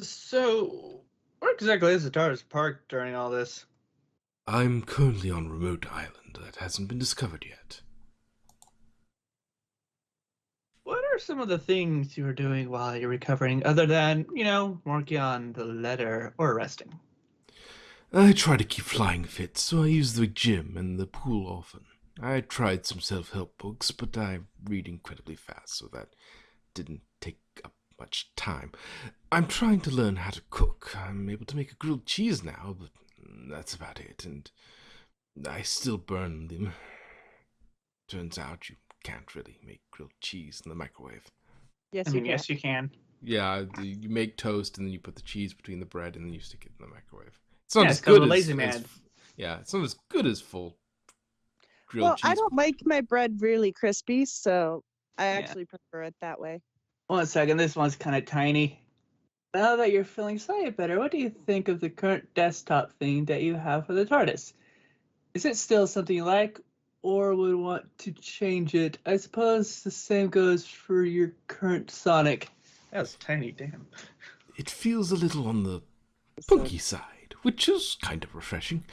So, where exactly is the TARDIS parked during all this? I'm currently on a remote island that hasn't been discovered yet. What are some of the things you were doing while you're recovering, other than, working on the letter or resting? I try to keep flying fit, so I use the gym and the pool often. I tried some self-help books, but I read incredibly fast, so that didn't take up much time. I'm trying to learn how to cook. I'm able to make a grilled cheese now, but that's about it, and I still burn them. Turns out you can't really make grilled cheese in the microwave. I Yes, you mean, can. yes, you can. Yeah, you make toast and then you put the cheese between the bread and then you stick it in the microwave. It's not Yeah, as it's called good a lazy as man. yeah, it's not as good as full grilled Well, I cheese. don't like my bread really crispy, so I Yeah. actually prefer it that way. 1 second, this one's kind of tiny. Now that you're feeling slightly better, what do you think of the current desktop theme that you have for the TARDIS? Is it still something you like, or would want to change it? I suppose the same goes for your current Sonic. That's tiny, damn. It feels a little on the So, punky side, which is kind of refreshing.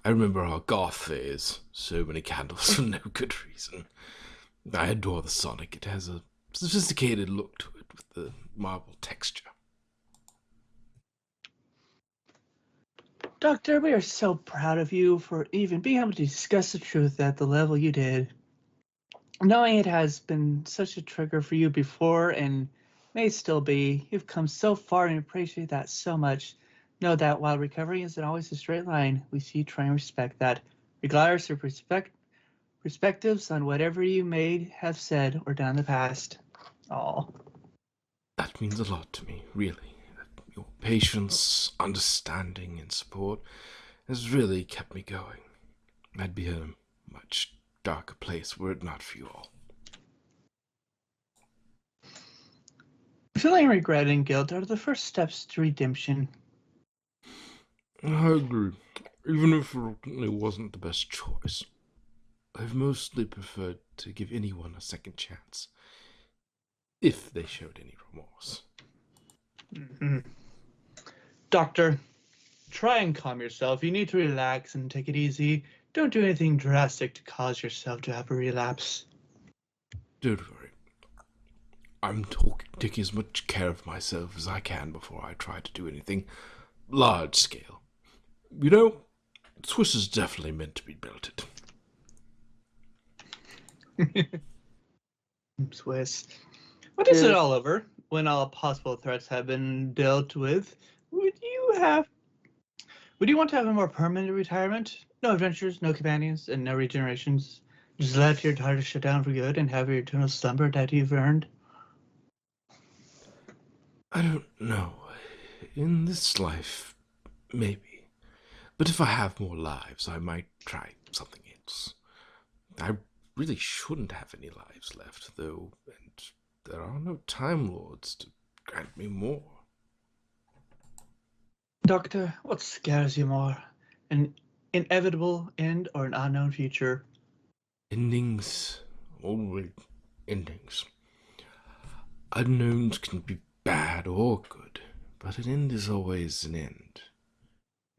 I remember our goth phase. So many candles for no good reason. I adore the Sonic. It has a sophisticated look to it with the marble texture. Doctor, we are so proud of you for even being able to discuss the truth at the level you did. Knowing it has been such a trigger for you before and may still be, you've come so far and appreciate that so much. Know that while recovery isn't always a straight line, we see you try and respect that. Regardless of perspectives on whatever you may have said or done in the past. Oh, That means a lot to me, really. Your patience, understanding, and support has really kept me going. I'd be in a much darker place were it not for you all. feeling regret and guilt are the first steps to redemption. I agree. Even if it wasn't the best choice, I've mostly preferred to give anyone a second chance, if they showed any remorse. Mm-hmm. Doctor, try and calm yourself. You need to relax and take it easy. Don't do anything drastic to cause yourself to have a relapse. Don't worry. I'm taking as much care of myself as I can before I try to do anything large scale. You know, Swiss is definitely meant to be belted. Swiss. What is it Dude. all over? When all possible threats have been dealt with, would you have would you want to have a more permanent retirement? No adventures, no companions, and no regenerations. Just let your TARDIS shut down for good and have your eternal slumber that you've earned. I don't know. In this life, maybe. But if I have more lives, I might try something else. I really shouldn't have any lives left, though, and there are no Time Lords to grant me more. Doctor, what scares you more? An inevitable end or an unknown future? Endings, always endings. Unknowns can be bad or good, but an end is always an end.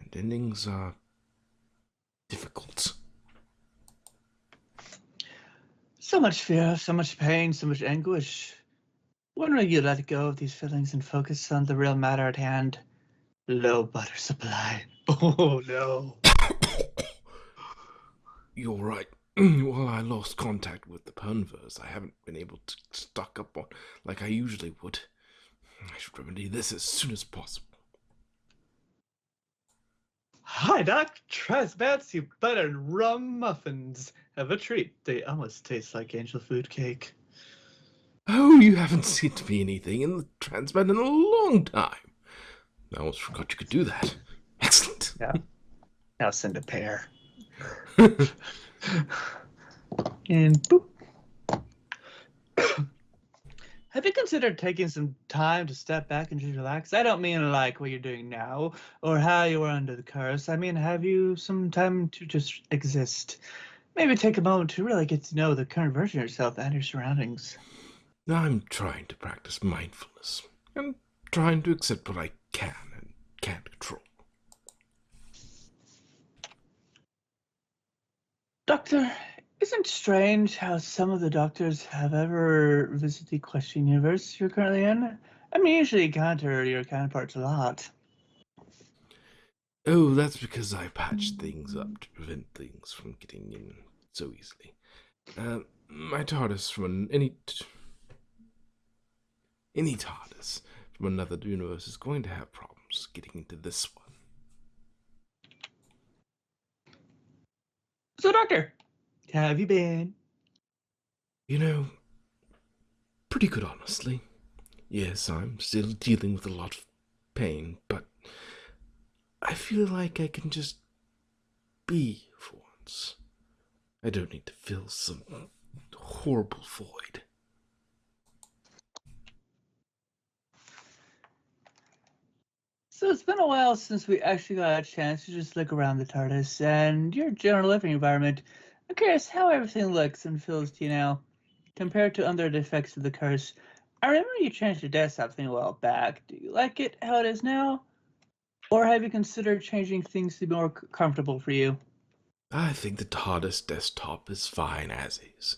And endings are difficult. So much fear, so much pain, so much anguish. When will you let go of these feelings and focus on the real matter at hand? Low butter supply. Oh no. You're right. While I lost contact with the Punverse, I haven't been able to stock up on like I usually would. I should remedy this as soon as possible. Hi, Doc. Try fancy buttered rum muffins. Have a treat. They almost taste like angel food cake. Oh, you haven't sent me anything in the transmat in a long time. I almost forgot you could do that. Excellent. Yeah. Now send a pair. And boop. Have you considered taking some time to step back and just relax? I don't mean like what you're doing now or how you were under the curse. I mean, have you some time to just exist? Maybe take a moment to really get to know the current version of yourself and your surroundings. I'm trying to practice mindfulness and trying to accept what I can and can't control. Doctor, isn't it strange how some of the doctors have ever visited the question universe you're currently in? I mean, usually you encounter your counterparts a lot. Oh, that's because I patched things up to prevent things from getting in so easily. My TARDIS from any TARDIS from another universe is going to have problems getting into this one. So, Doctor, how have you been? You know, pretty good, honestly. Yes, I'm still dealing with a lot of pain, but I feel like I can just be for once. I don't need to fill some horrible void. So it's been a while since we actually got a chance to just look around the TARDIS and your general living environment. I'm curious how everything looks and feels to you now, compared to other defects of the curse. I remember you changed your desktop thing a while back. Do you like it how it is now? Or have you considered changing things to be more comfortable for you? I think the TARDIS desktop is fine as is.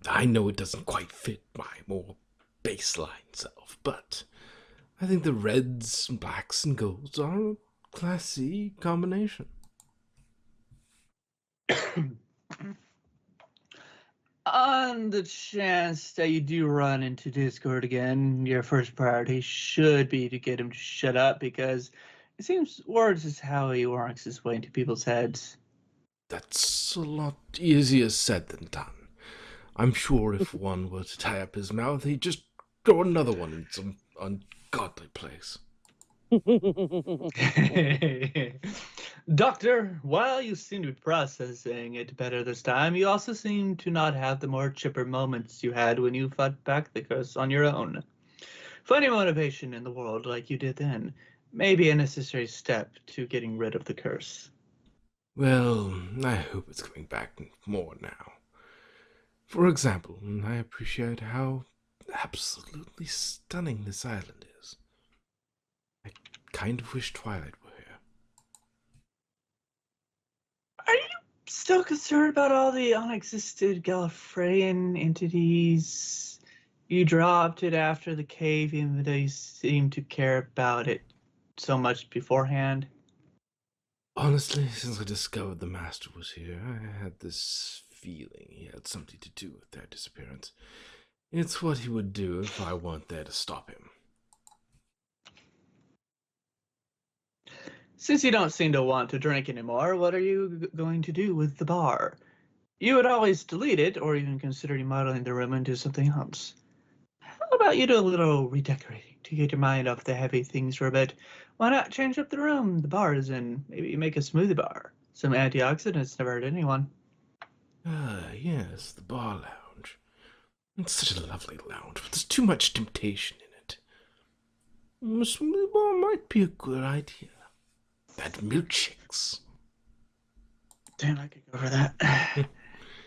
I know it doesn't quite fit my more baseline self, but I think the reds, blacks, and golds are a classy combination. On the chance that you do run into Discord again, your first priority should be to get him to shut up because it seems words is how he works his way into people's heads. That's a lot easier said than done. I'm sure if one were to tie up his mouth, he'd just throw another one in some ungodly place. Doctor, while you seem to be processing it better this time, you also seem to not have the more chipper moments you had when you fought back the curse on your own. Finding motivation in the world like you did then may be a necessary step to getting rid of the curse. Well, I hope it's coming back more now. For example, I appreciate how absolutely stunning this island is. I kind of wish Twilight were here. Are you still concerned about all the unexisted Gallifreyan entities? You dropped it after the cave, even though you seemed to care about it so much beforehand. Honestly, since I discovered the Master was here, I had this feeling he had something to do with their disappearance. It's what he would do if I weren't there to stop him. Since you don't seem to want to drink anymore, what are you going to do with the bar? You would always delete it or even consider remodeling the room into something else. How about you do a little redecorating to get your mind off the heavy things for a bit? Why not change up the room the bar is in? Maybe you make a smoothie bar. Some antioxidants never hurt anyone. Ah, yes, the bar lounge. It's such a lovely lounge, but there's too much temptation in it. A smoothie bar might be a good idea. That milkshakes. Damn, I could go for that.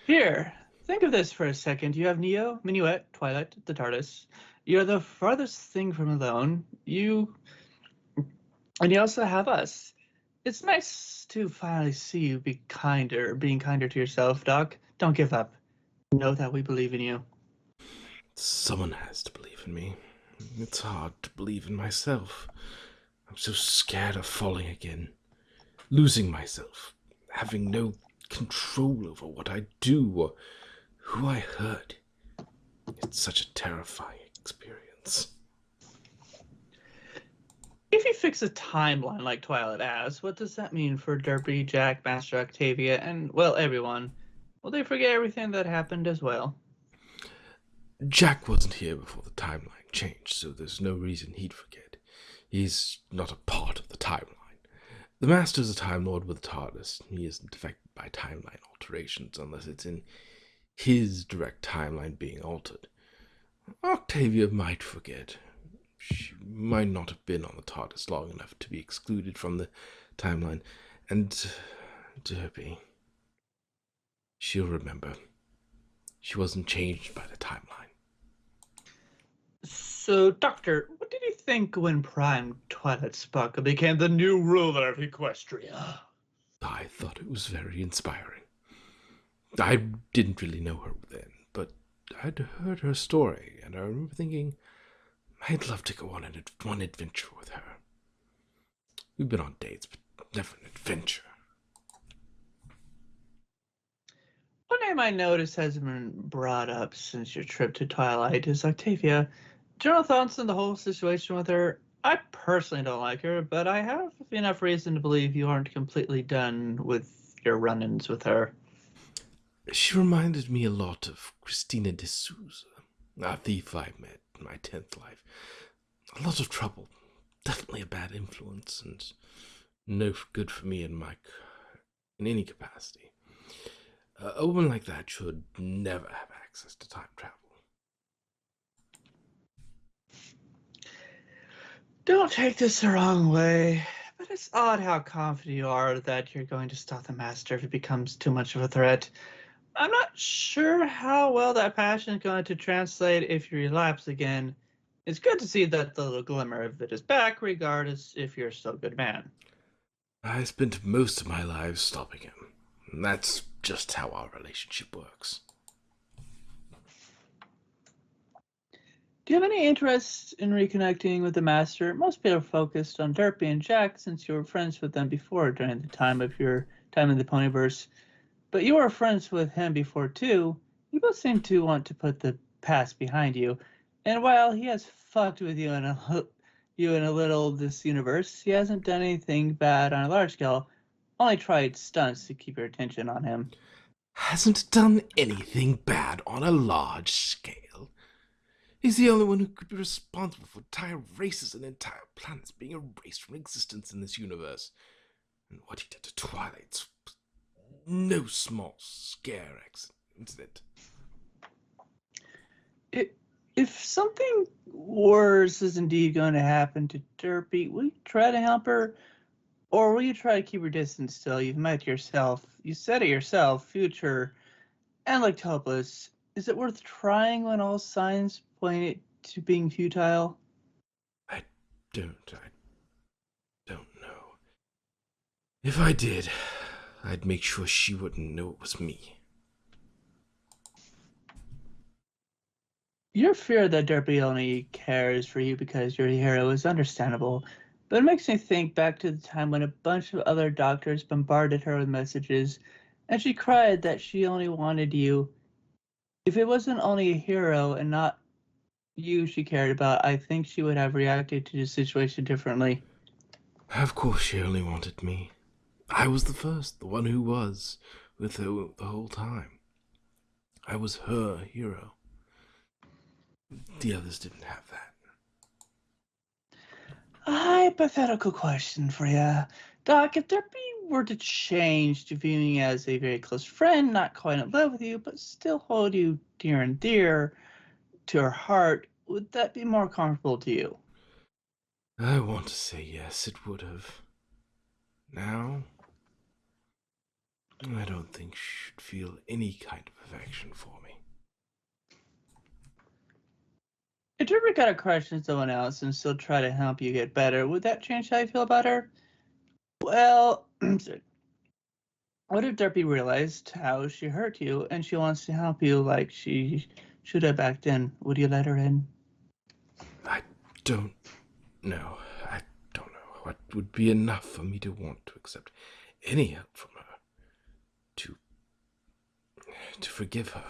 Here, think of this for a second. You have Neo, Minuet, Twilight, the TARDIS. You're the farthest thing from alone. And you also have us. It's nice to finally see you being kinder to yourself, Doc. Don't give up. Know that we believe in you. Someone has to believe in me. It's hard to believe in myself. I'm so scared of falling again, losing myself, having no control over what I do or who I hurt. It's such a terrifying experience. If you fix a timeline like Twilight has, what does that mean for Derby, Jack, Master Octavia, and, well, everyone? Will they forget everything that happened as well? Jack wasn't here before the timeline changed, so there's no reason he'd forget. He's not a part of the timeline. The Master's a Time Lord with TARDIS. He isn't affected by timeline alterations unless it's in his direct timeline being altered. Octavia might forget. She might not have been on the TARDIS long enough to be excluded from the timeline. And Derby, she'll remember. She wasn't changed by the timeline. So, Doctor, what did you think think when Prime Twilight Sparkle became the new ruler of Equestria? I thought it was very inspiring. I didn't really know her then, but I'd heard her story, and I remember thinking I'd love to go on one adventure with her. We've been on dates, but never an adventure. One name I noticed hasn't been brought up since your trip to Twilight is Octavia. General thoughts on the whole situation with her? I personally don't like her, but I have enough reason to believe you aren't completely done with your run-ins with her. She reminded me a lot of Christina de Souza, a thief I met in my 10th life. A lot of trouble, definitely a bad influence, and no good for me in any capacity. A woman like that should never have access to time travel. Don't take this the wrong way, but it's odd how confident you are that you're going to stop the Master if it becomes too much of a threat. I'm not sure how well that passion is going to translate if you relapse again. It's good to see that the little glimmer of it is back, regardless if you're still a good man. I spent most of my life stopping him. And that's just how our relationship works. Do you have any interest in reconnecting with the Master? Most people are focused on Derpy and Jack since you were friends with them before during the time of your time in the Ponyverse. But you were friends with him before too. You both seem to want to put the past behind you. And while he has fucked with you in a little this universe, he hasn't done anything bad on a large scale. Only tried stunts to keep your attention on him. Hasn't done anything bad on a large scale. He's the only one who could be responsible for entire races and entire planets being erased from existence in this universe. And what he did to Twilight's no small scare incident. If something worse is indeed going to happen to Derpy, will you try to help her? Or will you try to keep her distance still? You've met yourself. You said it yourself, future, and looked hopeless. Is it worth trying when all signs point it to being futile? I don't know. If I did, I'd make sure she wouldn't know it was me. Your fear that Derpy only cares for you because you're a hero is understandable, but it makes me think back to the time when a bunch of other doctors bombarded her with messages, and she cried that she only wanted you. If it wasn't only a hero and not you she cared about, I think she would have reacted to the situation differently. Of course she only wanted me. I was the first, the one who was, with her the whole time. I was her hero. The others didn't have that. A hypothetical question for you. Doc, if Derpy were to change to viewing you as a very close friend, not quite in love with you, but still hold you dear and dear to her heart, would that be more comfortable to you? I want to say yes, it would have. Now, I don't think she should feel any kind of affection for me. If Derpy got a crush on someone else and still try to help you get better, would that change how you feel about her? Well, sorry. What if Derpy realized how she hurt you and she wants to help you like she should have back then? Would you let her in? I don't know. I don't know what would be enough for me to want to accept any help from her. To forgive her.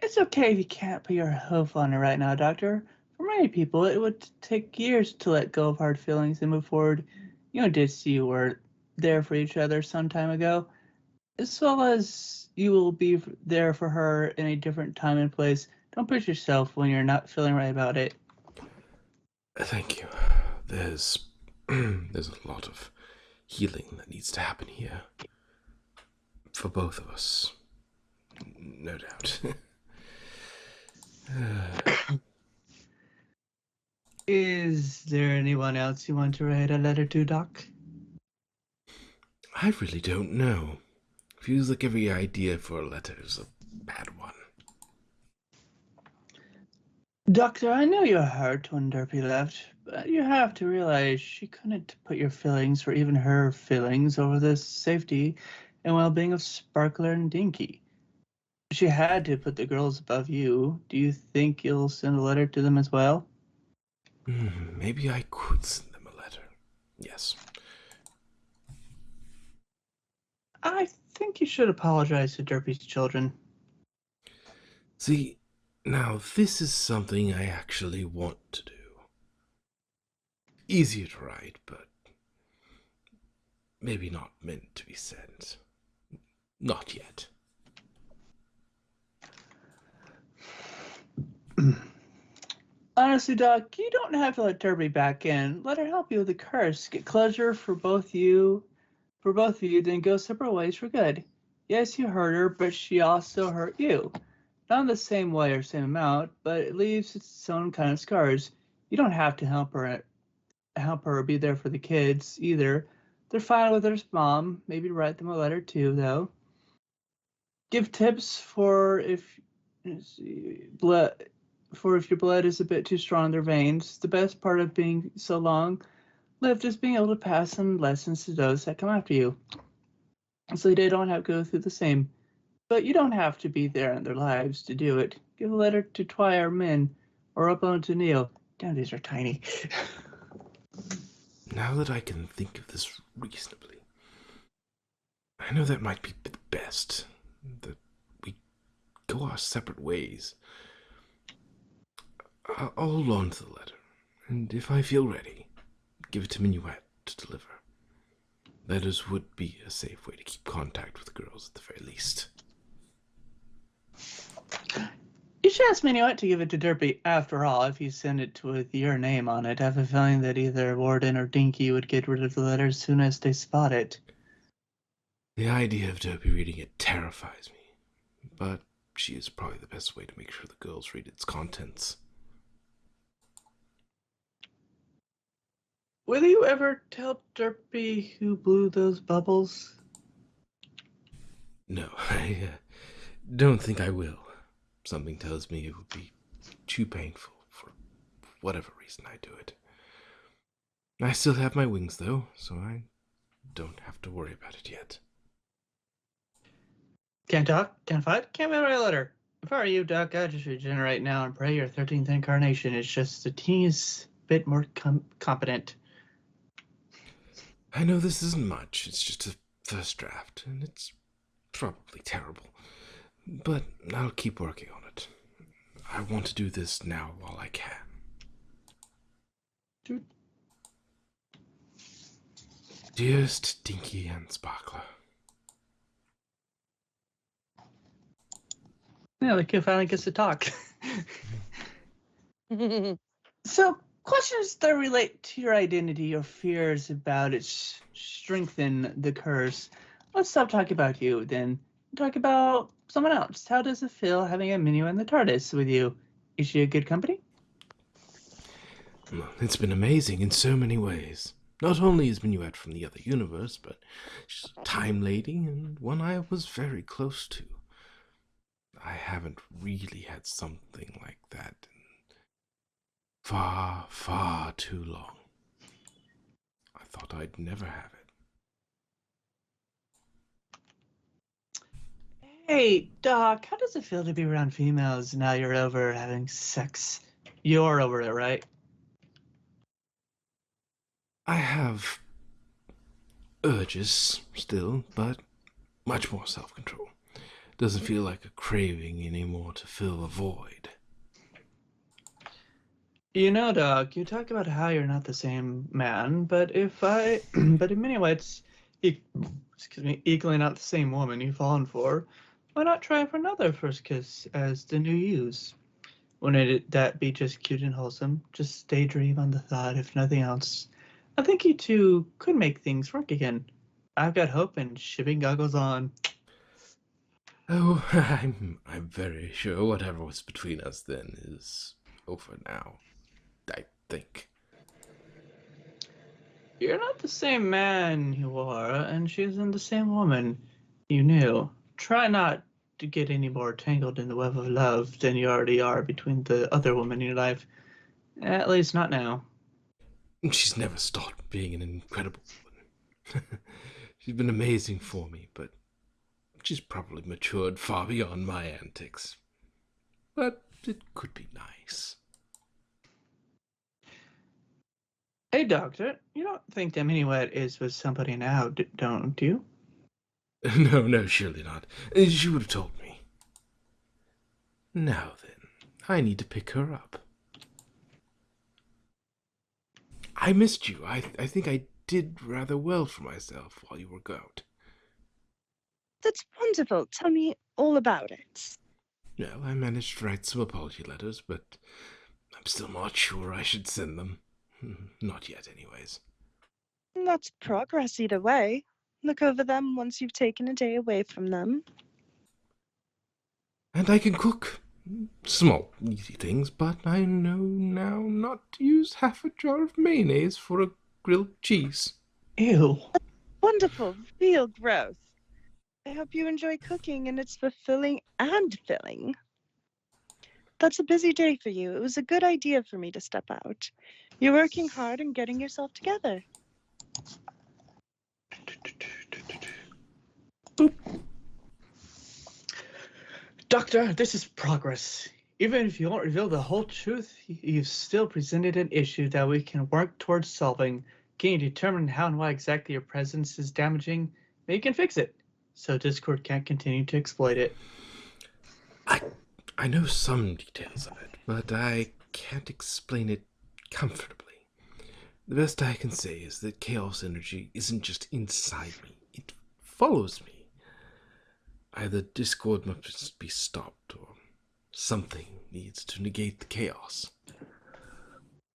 It's okay if you can't put your hope on it right now, Doctor. For many people, it would take years to let go of hard feelings and move forward. You did see you were there for each other some time ago, as well as you will be there for her in a different time and place. Don't push yourself when you're not feeling right about it. Thank you. There's there's a lot of healing that needs to happen here. For both of us. No doubt. Is there anyone else you want to write a letter to, Doc? I really don't know. Feels like every idea for a letter is a bad one. Doctor, I know you're hurt when Derpy left, but you have to realize she couldn't put your feelings or even her feelings over the safety and well-being of Sparkler and Dinky. She had to put the girls above you. Do you think you'll send a letter to them as well? Maybe I could send them a letter. Yes. I think you should apologize to Derpy's children. See, now this is something I actually want to do. Easier to write, but maybe not meant to be said. Not yet. Honestly, Doc, you don't have to let Derby back in. Let her help you with the curse. Get closure for both of you, then go separate ways for good. Yes, you hurt her, but she also hurt you. Not in the same way or same amount, but it leaves its own kind of scars. You don't have to help her be there for the kids either. They're fine with their mom. Maybe write them a letter too, though. Give tips for if blood for if your blood is a bit too strong in their veins. The best part of being so long lived is being able to pass some lessons to those that come after you, so they don't have to go through the same. But you don't have to be there in their lives to do it. Give a letter to Twy or Min, or upload to Neil. Damn, these are tiny. Now that I can think of this reasonably, I know that might be the best. That we go our separate ways. I'll hold on to the letter, and if I feel ready, give it to Minuet to deliver. Letters would be a safe way to keep contact with the girls at the very least. You should ask Minuet to give it to Derpy. After all, if you send it with your name on it, I have a feeling that either Warden or Dinky would get rid of the letter as soon as they spot it. The idea of Derpy reading it terrifies me, but she is probably the best way to make sure the girls read its contents. Will you ever tell Derpy who blew those bubbles? No, I don't think I will. Something tells me it would be too painful for whatever reason I do it. I still have my wings, though, so I don't have to worry about it yet. Can't talk, can't fight, can't write a letter. If I were you, Doc, I'd just regenerate now and pray your 13th incarnation is just a teeniest bit more competent. I know this isn't much, it's just a first draft, and it's probably terrible. But I'll keep working on it. I want to do this now while I can. Dude. Dearest Dinky and Sparkler. Yeah, the kid finally gets to talk. So, questions that relate to your identity or fears about it strengthen the curse. Let's stop talking about you, then. Talk about someone else. How does it feel having a Minu in the TARDIS with you? Is she a good company? It's been amazing in so many ways. Not only is Minuet from the other universe, but she's a time lady and one I was very close to. I haven't really had something like that in far, far too long. I thought I'd never have it. Hey, Doc, how does it feel to be around females now you're over having sex? You're over it, right? I have urges still, but much more self-control. Doesn't feel like a craving anymore to fill a void. You know, Doc, you talk about how you're not the same man, but but in many ways, equally not the same woman you've fallen for. Why not try for another first kiss as the new yous? Wouldn't that be just cute and wholesome? Just daydream on the thought, if nothing else. I think you two could make things work again. I've got hope and shipping goggles on. Oh, I'm very sure whatever was between us then is over now. I think. You're not the same man you are, and she isn't the same woman you knew. Try not to get any more tangled in the web of love than you already are between the other woman in your life. At least not now. She's never stopped being an incredible woman. She's been amazing for me, but she's probably matured far beyond my antics. But it could be nice. Hey, Doctor, you don't think Demi-Wet is with somebody now, don't you? No, surely not. She would have told me. Now then, I need to pick her up. I missed you. I think I did rather well for myself while you were out. That's wonderful. Tell me all about it. Well, I managed to write some apology letters, but I'm still not sure I should send them. Not yet, anyways. That's progress either way. Look over them once you've taken a day away from them. And I can cook. Small, easy things, but I know now not to use half a jar of mayonnaise for a grilled cheese. Ew. Wonderful, real growth. I hope you enjoy cooking and it's fulfilling and filling. That's a busy day for you. It was a good idea for me to step out. You're working hard and getting yourself together. Boop. Doctor, this is progress. Even if you won't reveal the whole truth, you've still presented an issue that we can work towards solving. Can you determine how and why exactly your presence is damaging? Maybe you can fix it, so Discord can't continue to exploit it. I know some details of it, but I can't explain it comfortably. The best I can say is that chaos energy isn't just inside me, it follows me. Either Discord must be stopped, or something needs to negate the chaos.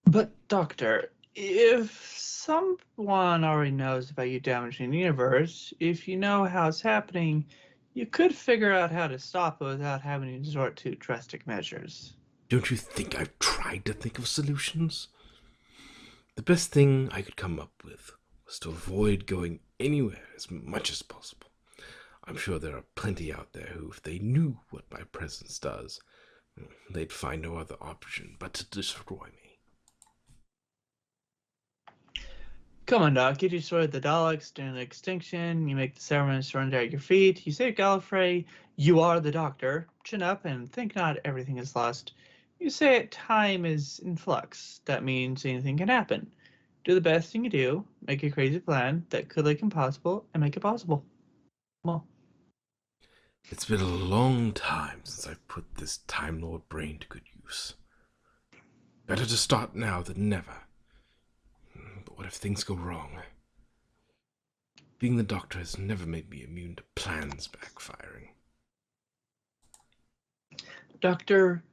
But, Doctor, if someone already knows about you damaging the universe, if you know how it's happening, you could figure out how to stop it without having to resort to drastic measures. Don't you think I've tried to think of solutions? The best thing I could come up with was to avoid going anywhere as much as possible. I'm sure there are plenty out there who, if they knew what my presence does, they'd find no other option but to destroy me. Come on, Doc. You destroyed the Daleks during the extinction. You make the Ceremony surrender at your feet. You save Gallifrey. You are the Doctor. Chin up and think not everything is lost. You say time is in flux. That means anything can happen. Do the best thing you do. Make a crazy plan that could look impossible and make it possible. Well, It's been a long time since I've put this Time Lord brain to good use. Better to start now than never. But what if things go wrong? Being the Doctor has never made me immune to plans backfiring. Doctor,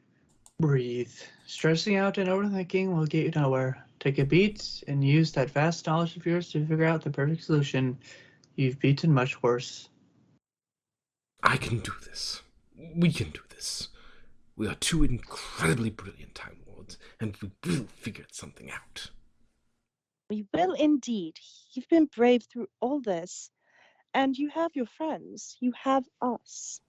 breathe. Stressing out and overthinking will get you nowhere. Take a beat and use that vast knowledge of yours to figure out the perfect solution. You've beaten much worse. I can do this. We can do this. We are two incredibly brilliant Time Lords, and we will figure something out. We will indeed. You've been brave through all this. And you have your friends. You have us.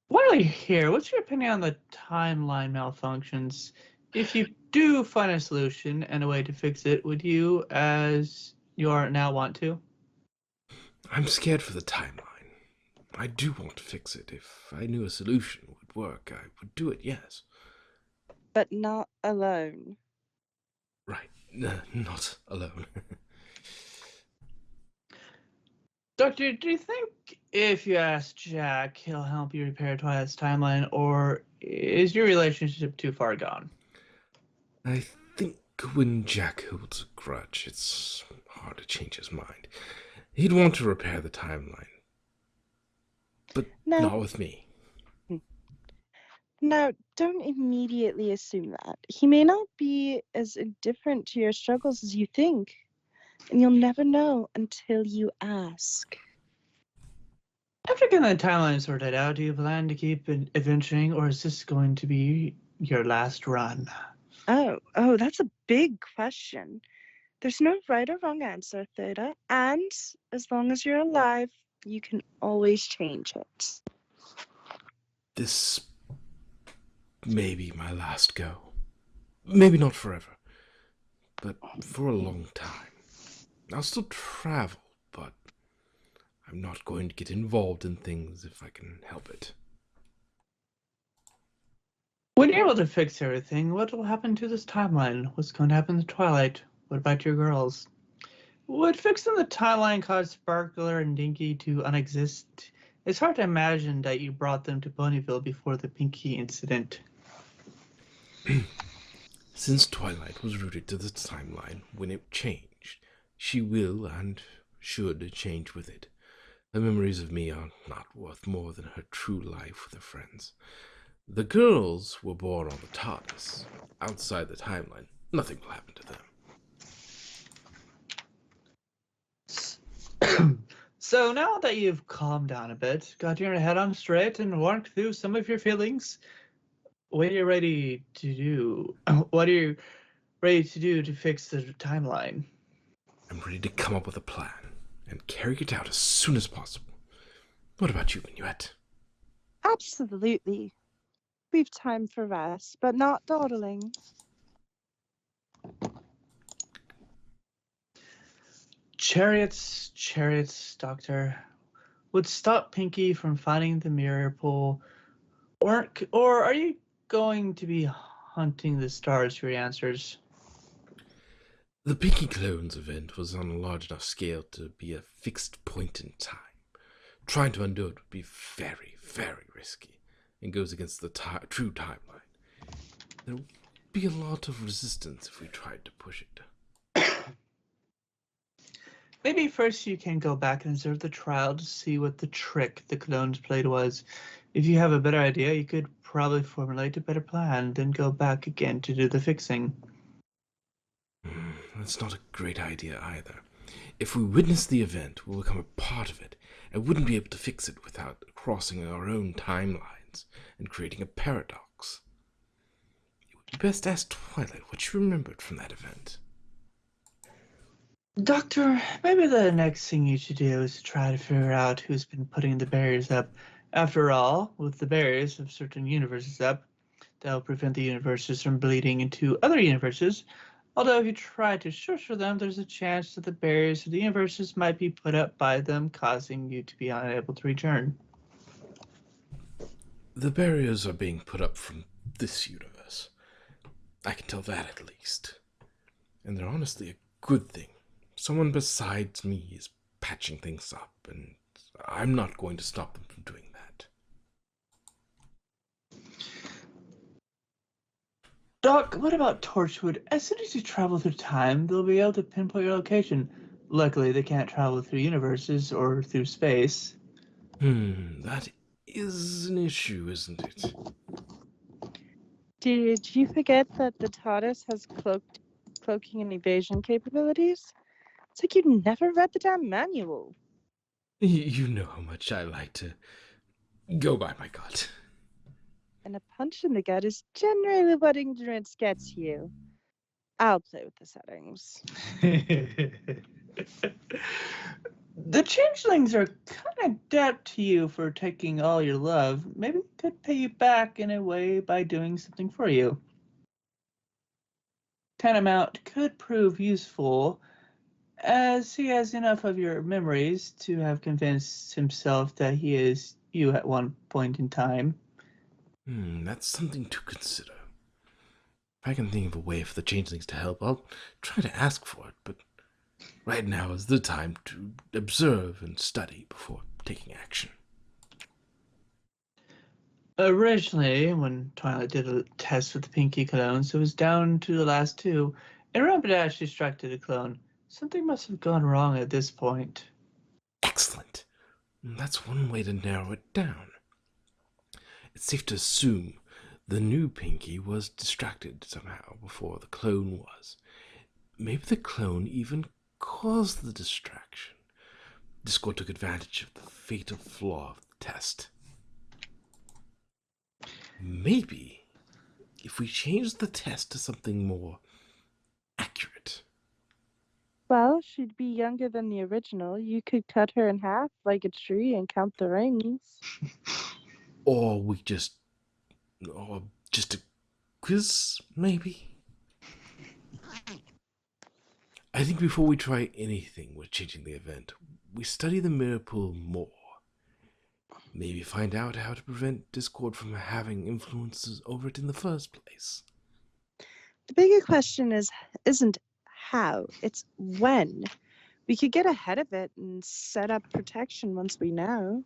While you're here, what's your opinion on the timeline malfunctions? If you do find a solution and a way to fix it, would you, as you are now, want to? I'm scared for the timeline. I do want to fix it. If I knew a solution would work, I would do it, yes. But not alone. Right, not alone. Doctor, do you think if you ask Jack, he'll help you repair Twilight's timeline, or is your relationship too far gone? I think when Jack holds a grudge, it's hard to change his mind. He'd want to repair the timeline. But not with me. Now, don't immediately assume that. He may not be as indifferent to your struggles as you think. And you'll never know until you ask. After getting the timeline sorted out, do you plan to keep adventuring, or is this going to be your last run? Oh, that's a big question. There's no right or wrong answer, Theta. And as long as you're alive, You can always change it. This may be my last go. Maybe not forever, but for a long time. I'll still travel, but I'm not going to get involved in things if I can help it. When you're able to fix everything, what will happen to this timeline? What's going to happen to Twilight? What about your girls? Would fixing the timeline cause Sparkler and Dinky to unexist? It's hard to imagine that you brought them to Ponyville before the Pinky incident. Since Twilight was rooted to the timeline when it changed, she will and should change with it. The memories of me are not worth more than her true life with her friends. The girls were born on the TARDIS. Outside the timeline, nothing will happen to them. So now that you've calmed down a bit, got your head on straight, and worked through some of your feelings, what are you ready to do? What are you ready to do to fix the timeline? I'm ready to come up with a plan and carry it out as soon as possible. What about you, Minuet? Absolutely. We've time for rest, but not dawdling. Chariots, Doctor. Would stop Pinky from finding the mirror pool, or are you going to be hunting the stars for your answers? The Pinky Clones event was on a large enough scale to be a fixed point in time. Trying to undo it would be very, very risky and goes against the true timeline. There would be a lot of resistance if we tried to push it. Maybe first you can go back and observe the trial to see what the trick the clones played was. If you have a better idea, you could probably formulate a better plan, then go back again to do the fixing. That's not a great idea either. If we witness the event, we'll become a part of it, and wouldn't be able to fix it without crossing our own timelines and creating a paradox. It would be best to ask Twilight what she remembered from that event. Doctor, maybe the next thing you should do is to try to figure out who's been putting the barriers up. After all, with the barriers of certain universes up, they'll prevent the universes from bleeding into other universes. Although if you try to search for them, there's a chance that the barriers of the universes might be put up by them, causing you to be unable to return. The barriers are being put up from this universe. I can tell that at least. And they're honestly a good thing. Someone besides me is patching things up, and I'm not going to stop them from doing that. Doc, what about Torchwood? As soon as you travel through time, they'll be able to pinpoint your location. Luckily, they can't travel through universes or through space. That is an issue, isn't it? Did you forget that the TARDIS has cloaking and evasion capabilities? It's like you never read the damn manual. You know how much I like to go by my gut. And a punch in the gut is generally what ignorance gets you. I'll play with the settings. The changelings are kind of debt to you for taking all your love. Maybe they could pay you back in a way by doing something for you. Tanamount could prove useful, as he has enough of your memories to have convinced himself that he is you at one point in time. That's something to consider. If I can think of a way for the changelings to help, I'll try to ask for it, but right now is the time to observe and study before taking action. Originally, when Twilight did a test with the Pinky clones, it was down to the last two, and Rapidash distracted a clone. Something must have gone wrong at this point. Excellent. That's one way to narrow it down. It's safe to assume the new Pinky was distracted somehow before the clone was. Maybe the clone even caused the distraction. Discord took advantage of the fatal flaw of the test. Maybe if we change the test to something more accurate. Well, she'd be younger than the original. You could cut her in half like a tree and count the rings. Or we just. Or just a quiz, maybe? I think before we try anything with changing the event, we study the mirror pool more. Maybe find out how to prevent Discord from having influences over it in the first place. The bigger question isn't how, it's when. We could get ahead of it and set up protection once we know.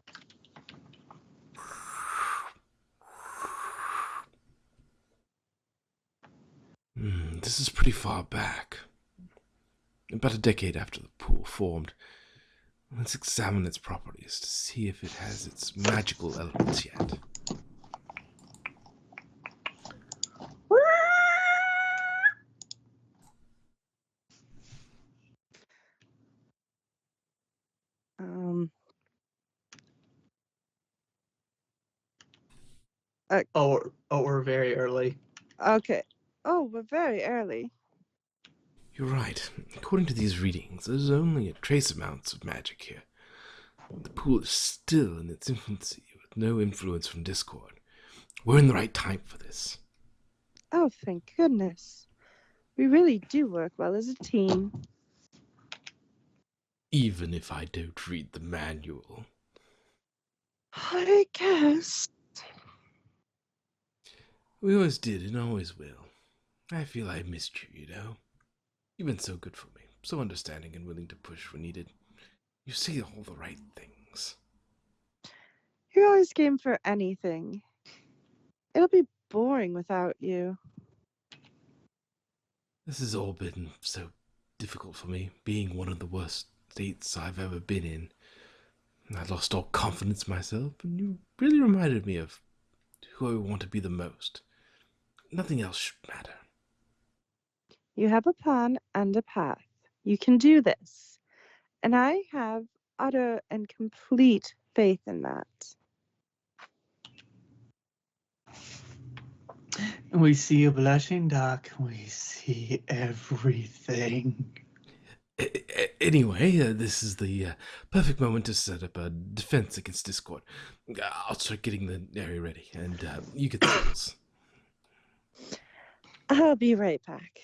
This is pretty far back. About a decade after the pool formed. Let's examine its properties to see if it has its magical elements yet. Um, Oh, we're very early. okay. Oh, we're very early. You're right. According to these readings, there's only a trace amounts of magic here. The pool is still in its infancy, with no influence from Discord. We're in the right time for this. Oh, thank goodness. We really do work well as a team. Even if I don't read the manual. I guess. We always did and always will. I feel I missed you, you know? You've been so good for me, so understanding and willing to push when needed. You say all the right things. You're always game for anything. It'll be boring without you. This has all been so difficult for me, being one of the worst states I've ever been in. I lost all confidence in myself, and you really reminded me of who I want to be the most. Nothing else should matter. You have a plan and a path. You can do this. And I have utter and complete faith in that. We see a blushing duck. We see everything. Anyway, this is the perfect moment to set up a defense against Discord. I'll start getting the area ready, and you get the tools. I'll be right back.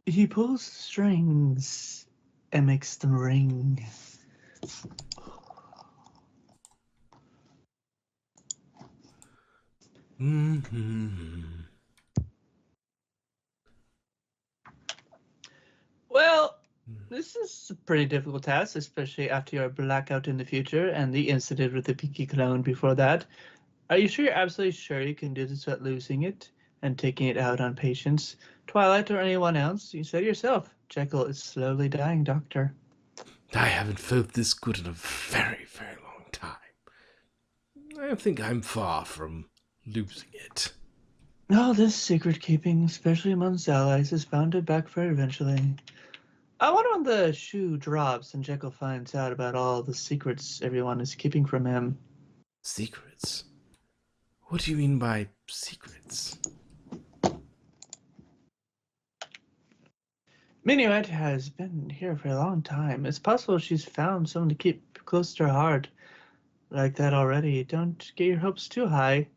He pulls strings and makes them ring. Well, this is a pretty difficult task, especially after your blackout in the future and the incident with the Pinky clone before that. Are you sure you're absolutely sure you can do this without losing it and taking it out on patients? Twilight or anyone else? You said yourself, Jekyll is slowly dying, Doctor. I haven't felt this good in a very, very long time. I think I'm far from losing it. All this secret keeping, especially amongst allies, is bound to backfire eventually. I wonder when the shoe drops and Jekyll finds out about all the secrets everyone is keeping from him. Secrets? What do you mean by secrets? Minuet has been here for a long time. It's possible she's found someone to keep close to her heart like that already. Don't get your hopes too high.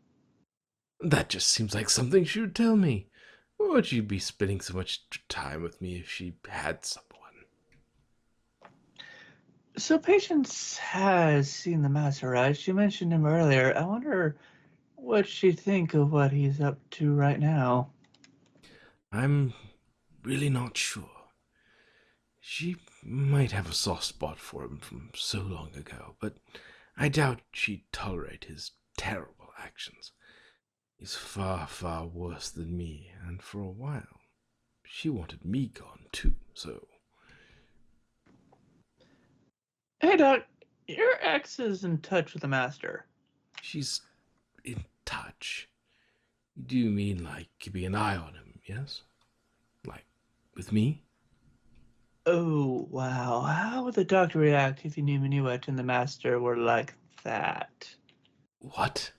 That just seems like something she would tell me. Would she be spending so much time with me if she had someone? So Patience has seen the master, right? She mentioned him earlier. I wonder what she'd think of what he's up to right now. I'm really not sure. She might have a soft spot for him from so long ago, but I doubt she'd tolerate his terrible actions. He's far, far worse than me, and for a while, she wanted me gone too, so. Hey, Doc, your ex is in touch with the master. She's in touch. Do you mean like keeping an eye on him, yes? Like, with me? Oh, wow. How would the doctor react if he knew Minuet and the master were like that? What?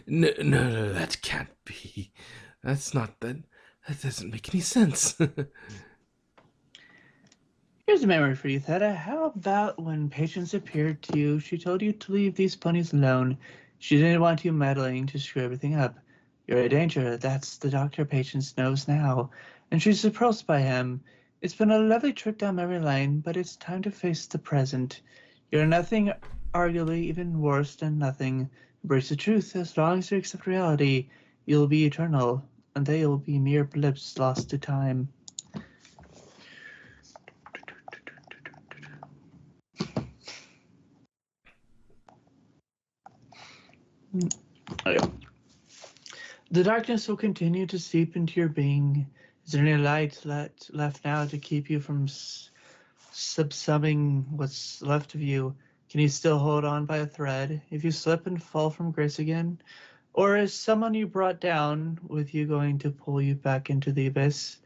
No, that can't be. That's not that. That doesn't make any sense. Here's a memory for you, Theta. How about when Patience appeared to you, she told you to leave these ponies alone. She didn't want you meddling to screw everything up. You're a danger. That's the Doctor Patience knows now, and she's repulsed by him. It's been a lovely trip down memory lane, but it's time to face the present. You're nothing, arguably even worse than nothing. Embrace the truth. As long as you accept reality, you'll be eternal, and they'll be mere blips lost to time. The darkness will continue to seep into your being. Is there any light left now to keep you from subsuming what's left of you? Can you still hold on by a thread if you slip and fall from grace again? Or is someone you brought down with you going to pull you back into the abyss?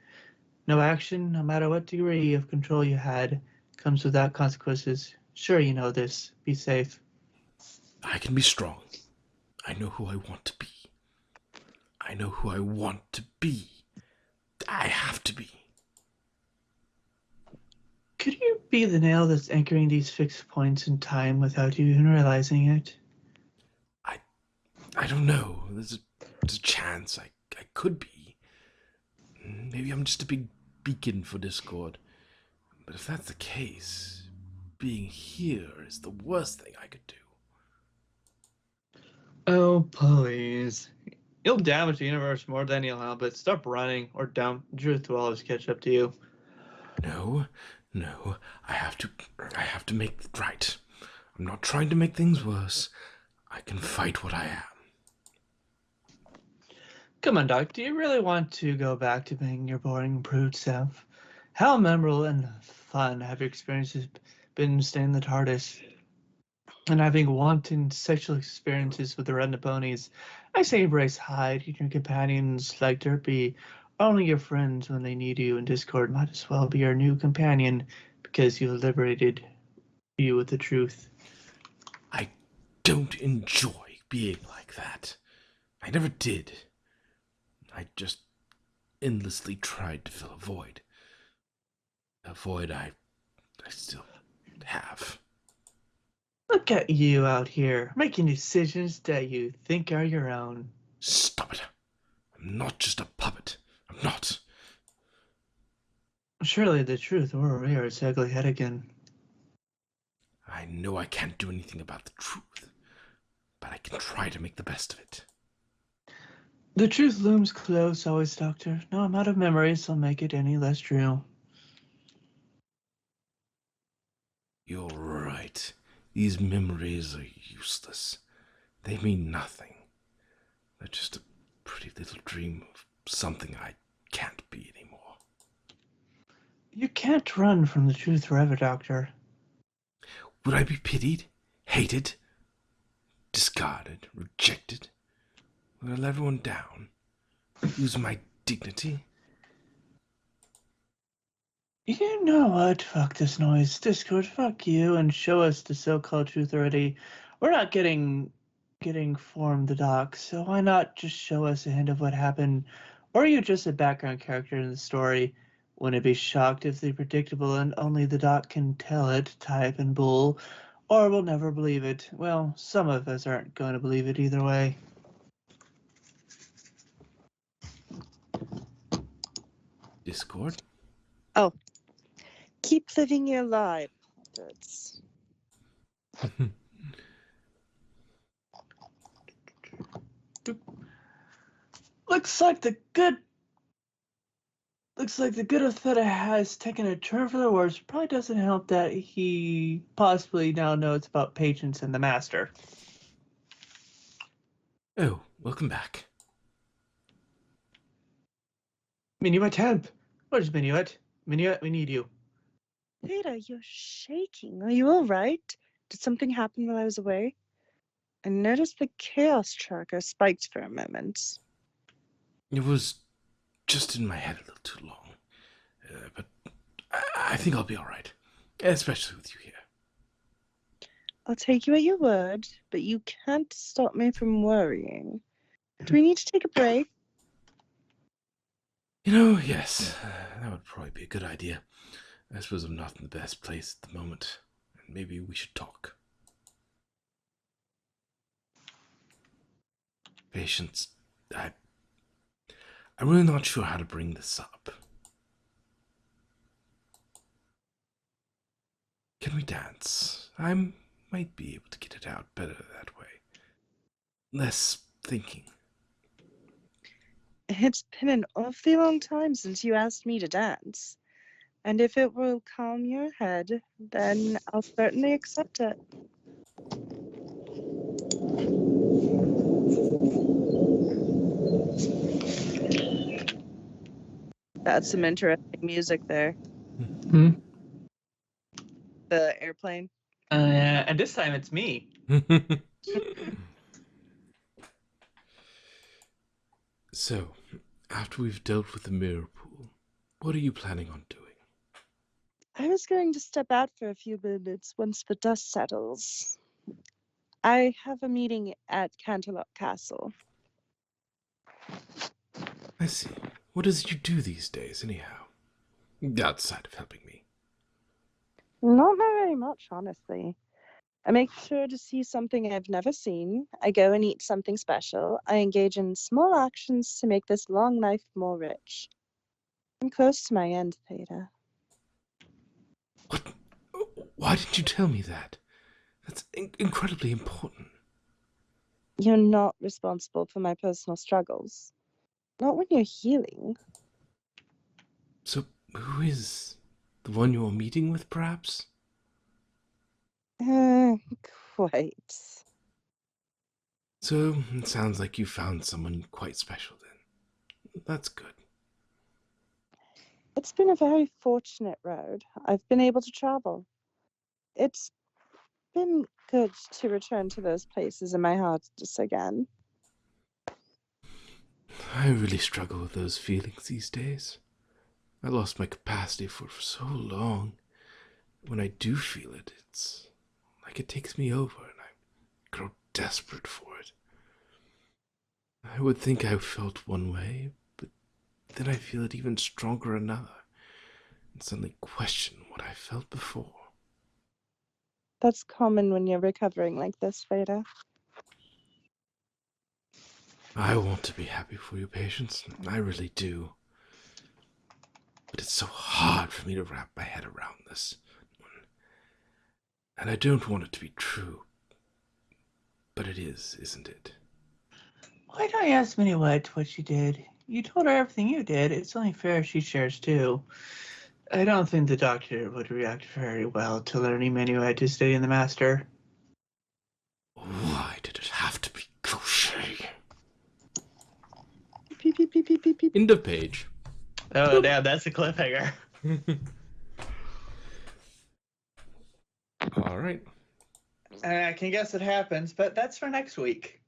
No action, no matter what degree of control you had, comes without consequences. Sure, you know this. Be safe. I can be strong. I know who I want to be. I know who I want to be. I have to be. Could you be the nail that's anchoring these fixed points in time without you even realizing it? I don't know. There's a chance I could be. Maybe I'm just a big beacon for discord. But if that's the case, being here is the worst thing I could do. Oh, please. You'll damage the universe more than you'll help it. Stop running, or truth will always catch up to you. No, I have to make it right. I'm not trying to make things worse. I can fight what I am. Come on, Doc. Do you really want to go back to being your boring, prude self? How memorable and fun have your experiences been staying in the TARDIS and having wanton sexual experiences with the Redna ponies? I say embrace Hyde and your companions like Derpy. Only your friends when they need you, and Discord might as well be your new companion because you liberated you with the truth. I don't enjoy being like that. I never did. I just endlessly tried to fill a void. A void I still have. Look at you out here, making decisions that you think are your own. Stop it. I'm not just a puppet. I'm not. Surely the truth will rear its ugly head again. I know I can't do anything about the truth, but I can try to make the best of it. The truth looms close always, Doctor. No amount of memories will make it any less true. You're right. These memories are useless. They mean nothing. They're just a pretty little dream of something I can't be anymore. You can't run from the truth forever, Doctor. Would I be pitied? Hated? Discarded? Rejected? Would I let everyone down? Lose my dignity? You know what? Fuck this noise. Discord, fuck you, and show us the so-called truth already. We're not getting formed the doc, so why not just show us a hint of what happened? Or are you just a background character in the story? Wouldn't it be shocked if the predictable and only the doc can tell it type and bull? Or we'll never believe it. Well, some of us aren't going to believe it either way. Discord? Oh, keep living your life, puppets. Looks like the good of Theta has taken a turn for the worse. Probably doesn't help that he possibly now knows about Patience and the Master. Oh, welcome back. Minuet, help! Where's Minuet? Minuet, we need you. Theta, you're shaking. Are you all right? Did something happen while I was away? I noticed the chaos tracker spiked for a moment. It was just in my head a little too long. But I think I'll be alright. Especially with you here. I'll take you at your word, but you can't stop me from worrying. Do we need to take a break? Yes, that would probably be a good idea. I suppose I'm not in the best place at the moment, and maybe we should talk. Patience, I'm really not sure how to bring this up. Can we dance? I might be able to get it out better that way. Less thinking. It's been an awfully long time since you asked me to dance. And if it will calm your head, then I'll certainly accept it. That's some interesting music there. Hmm? The airplane. And this time it's me. So, after we've dealt with the mirror pool, what are you planning on doing? I was going to step out for a few minutes once the dust settles. I have a meeting at Canterlot Castle. I see. What does you do these days, anyhow? Outside of helping me. Not very much, honestly. I make sure to see something I've never seen. I go and eat something special. I engage in small actions to make this long life more rich. I'm close to my end, Theta. What? Why didn't you tell me that? That's incredibly important. You're not responsible for my personal struggles. Not when you're healing. So, who is? The one you're meeting with, perhaps? Uh, quite. So, it sounds like you found someone quite special then. That's good. It's been a very fortunate road. I've been able to travel. It's been good to return to those places in my heart just again. I really struggle with those feelings these days. I lost my capacity for so long. When I do feel it, it's like it takes me over and I grow desperate for it. I would think I felt one way, but then I feel it even stronger another, and suddenly question what I felt before. That's common when you're recovering like this, Veda. I want to be happy for you, Patience. I really do. But it's so hard for me to wrap my head around this. And I don't want it to be true. But it is, isn't it? Why don't you ask Minnie White what she did? You told her everything you did. It's only fair she shares too. I don't think the doctor would react very well to learning Minnie White is studying the master. Why did it have to be crochet? Beep, beep, beep, beep, beep, beep. End of page. Oh, damn, that's a cliffhanger. All right. I can guess what happens, but that's for next week.